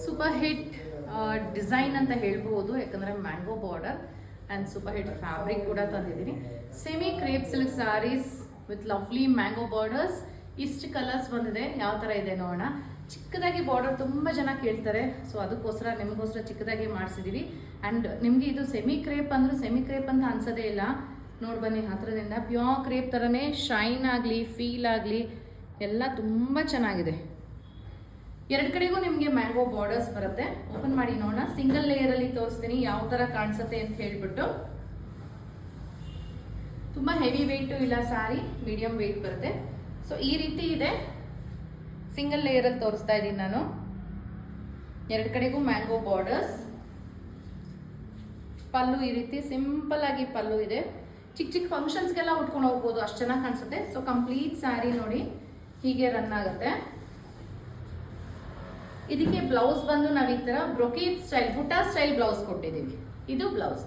Super hit design ಅಂತ ಹೇಳ್ಬೋದು, ಯಾಕಂದರೆ mango border and super hit fabric ಕೂಡ ತಂದಿದ್ದೀನಿ. Semi crepe silk sarees with lovely mango borders. ಇಷ್ಟು ಕಲರ್ಸ್ ಬಂದಿದೆ, ಯಾವ ಥರ ಇದೆ ನೋಡೋಣ. ಚಿಕ್ಕದಾಗಿ ಬಾರ್ಡರ್ ತುಂಬ ಜನ ಕೇಳ್ತಾರೆ, ಸೊ ಅದಕ್ಕೋಸ್ಕರ ನಿಮಗೋಸ್ಕರ ಚಿಕ್ಕದಾಗಿ ಮಾಡಿಸಿದ್ದೀವಿ. ಆ್ಯಂಡ್ ನಿಮಗೆ ಇದು ಸೆಮಿ ಕ್ರೇಪ್ ಅಂದರೂ ಸೆಮಿ ಕ್ರೇಪ್ ಅಂತ ಅನ್ಸೋದೇ ಇಲ್ಲ. ನೋಡಿ ಬನ್ನಿ ಹತ್ರದಿಂದ, ಪ್ಯೂರ್ ಕ್ರೇಪ್ ಥರನೇ ಶೈನ್ ಆಗಲಿ ಫೀಲ್ ಆಗಲಿ ಎಲ್ಲ ತುಂಬ ಚೆನ್ನಾಗಿದೆ. ಎರಡು ಕಡೆಗೂ ನಿಮಗೆ ಮ್ಯಾಂಗೋ ಬಾರ್ಡರ್ಸ್ ಬರುತ್ತೆ. ಓಪನ್ ಮಾಡಿ ನೋಡೋಣ. ಸಿಂಗಲ್ ಲೇಯರಲ್ಲಿ ತೋರಿಸ್ತೀನಿ ಯಾವ ಥರ ಕಾಣಿಸುತ್ತೆ ಅಂತ ಹೇಳ್ಬಿಟ್ಟು. ತುಂಬ ಹೆವಿ ವೆಯ್ಟು ಇಲ್ಲ ಸ್ಯಾರಿ, ಮೀಡಿಯಂ ವೆಯ್ಟ್ ಬರುತ್ತೆ. ಸೊ ಈ ರೀತಿ ಇದೆ, ಸಿಂಗಲ್ ಲೇಯರಲ್ಲಿ ತೋರಿಸ್ತಾ ಇದ್ದೀನಿ ನಾನು. ಎರಡು ಕಡೆಗೂ ಮ್ಯಾಂಗೋ ಬಾರ್ಡರ್ಸ್. ಪಲ್ಲು ಈ ರೀತಿ ಸಿಂಪಲ್ ಆಗಿ ಪಲ್ಲು ಇದೆ. ಚಿಕ್ಕ ಚಿಕ್ಕ ಫಂಕ್ಷನ್ಸ್ಗೆಲ್ಲ ಉಟ್ಕೊಂಡು ಹೋಗ್ಬೋದು, ಅಷ್ಟು ಚೆನ್ನಾಗಿ ಕಾಣಿಸುತ್ತೆ. ಸೊ ಕಂಪ್ಲೀಟ್ ಸ್ಯಾರಿ ನೋಡಿ ಹೀಗೆ ರನ್ ಆಗುತ್ತೆ. ಇದಕ್ಕೆ ಬ್ಲೌಸ್ ಬಂದು ನಾವು ಈ ಥರ ಬ್ರೊಕೇಟ್ ಸ್ಟೈಲ್, ಬುಟ್ಟ ಸ್ಟೈಲ್ ಬ್ಲೌಸ್ ಕೊಟ್ಟಿದ್ದೀವಿ. ಇದು ಬ್ಲೌಸ್.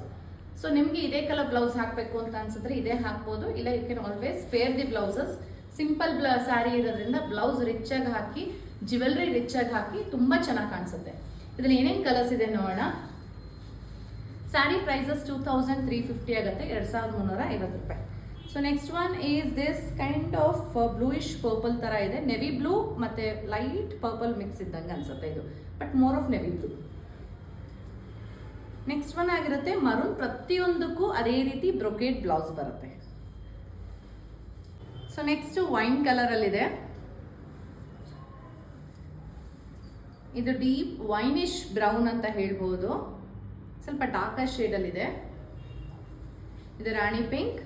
ಸೊ ನಿಮಗೆ ಇದೇ ಕಲರ್ ಬ್ಲೌಸ್ ಹಾಕಬೇಕು ಅಂತ ಅನ್ಸಿದ್ರೆ ಇದೇ ಹಾಕ್ಬೋದು, ಇಲ್ಲ you can always spare the blouses. Simple saree ಇರೋದ್ರಿಂದ ಬ್ಲೌಸ್ ರಿಚ್ ಆಗಿ ಹಾಕಿ, ಜ್ಯುವೆಲ್ರಿ ರಿಚ್ ಆಗಿ ಹಾಕಿ ತುಂಬ ಚೆನ್ನಾಗಿ ಕಾಣಿಸುತ್ತೆ. ಇದರಲ್ಲಿ ಏನೇನು ಕಲರ್ಸ್ ಇದೆ ನೋಡೋಣ. ಸ್ಯಾರಿ ಪ್ರೈಸಸ್ 2350 ಆಗುತ್ತೆ, 2350 ರೂಪಾಯಿ. So next one is this kind of bluish purple ಥರ ಇದೆ. ನೆವಿ ಬ್ಲೂ ಮತ್ತು ಲೈಟ್ ಪರ್ಪಲ್ ಮಿಕ್ಸ್ ಇದ್ದಂಗೆ ಅನ್ಸುತ್ತೆ ಇದು, but more of navy blue. Next one ಆಗಿರುತ್ತೆ ಮರೂನ್. ಪ್ರತಿಯೊಂದಕ್ಕೂ ಅದೇ ರೀತಿ ಬ್ರೊಕೇಟ್ ಬ್ಲೌಸ್ ಬರುತ್ತೆ. ಸೊ ನೆಕ್ಸ್ಟ್ ವೈನ್ ಕಲರಲ್ಲಿದೆ. ಇದು ಡೀಪ್ ವೈನಿಶ್ ಬ್ರೌನ್ ಅಂತ ಹೇಳ್ಬೋದು, ಸ್ವಲ್ಪ ಡಾರ್ಕರ್ ಶೇಡಲ್ಲಿದೆ. ಇದು ರಾಣಿ ಪಿಂಕ್,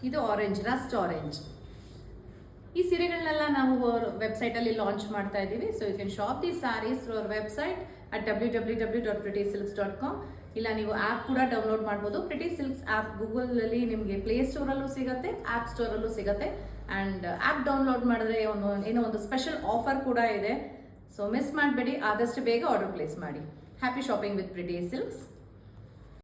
ಇದು ಆರೆಂಜ್, ರಸ್ಟ್ ಆರೆಂಜ್. ಈ ಸೀರೆಗಳನ್ನೆಲ್ಲ ನಾವು ವೆಬ್ಸೈಟಲ್ಲಿ ಲಾಂಚ್ ಮಾಡ್ತಾ ಇದ್ದೀವಿ. So you can shop the sarees through our website at www.prettysilks.com. ಇಲ್ಲ ನೀವು ಆ್ಯಪ್ ಕೂಡ ಡೌನ್ಲೋಡ್ ಮಾಡ್ಬೋದು. ಪ್ರಿಟಿ ಸಿಲ್ಕ್ಸ್ ಆ್ಯಪ್ ಗೂಗಲಲ್ಲಿ ನಿಮಗೆ ಪ್ಲೇ ಸ್ಟೋರಲ್ಲೂ ಸಿಗುತ್ತೆ, ಆ್ಯಪ್ ಸ್ಟೋರಲ್ಲೂ ಸಿಗುತ್ತೆ. ಆ್ಯಂಡ್ ಆ್ಯಪ್ ಡೌನ್ಲೋಡ್ ಮಾಡಿದ್ರೆ ಏನೋ ಒಂದು ಸ್ಪೆಷಲ್ ಆಫರ್ ಕೂಡ ಇದೆ. ಸೊ ಮಿಸ್ ಮಾಡಬೇಡಿ, ಆದಷ್ಟು ಬೇಗ ಆರ್ಡರ್ ಪ್ಲೇಸ್ ಮಾಡಿ. Happy shopping with pretty silks.